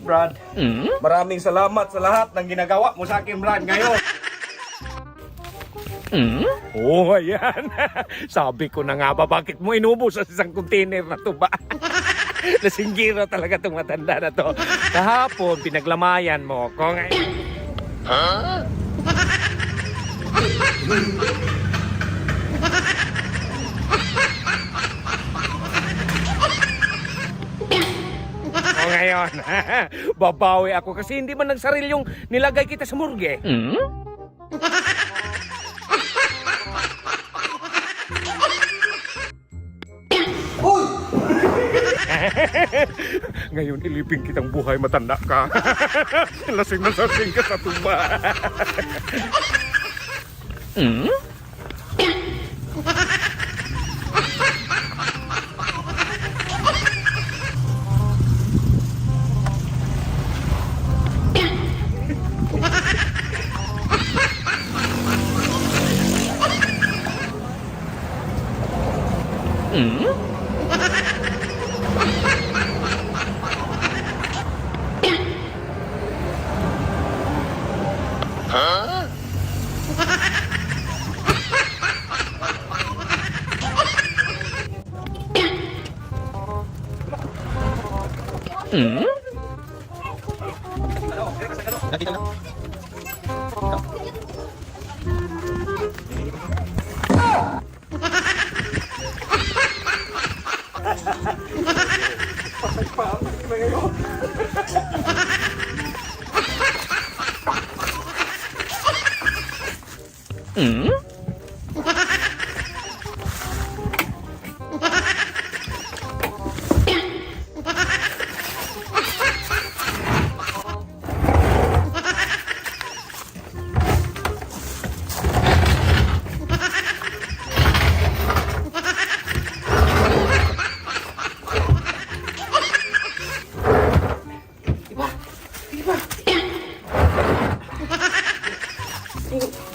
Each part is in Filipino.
Brad, maraming salamat sa lahat ng ginagawa mo sa akin, Brad, ngayon. Oo, ayan. Sabi ko na nga ba, bakit mo inubos sa isang container na to ba? Lasinggiro talaga itong matanda na to. Kahapon, pinaglamayan mo ko ngayon. O ngayon, babawi ako kasi hindi man nagsaril yung nilagay kita sa morgue. Ngayon, iliping kitang buhay, matanda ka. Lasing na lasing ka sa tuba.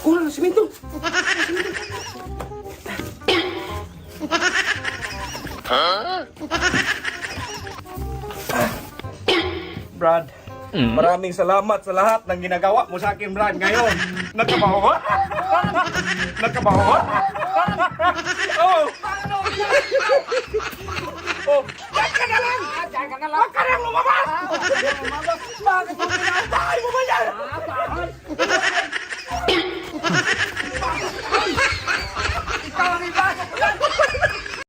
Kulang na simento. Brad, maraming salamat sa lahat ng ginagawa mo sa akin, Brad, ngayon. Nagkabaho? Nagkabaho? Oh!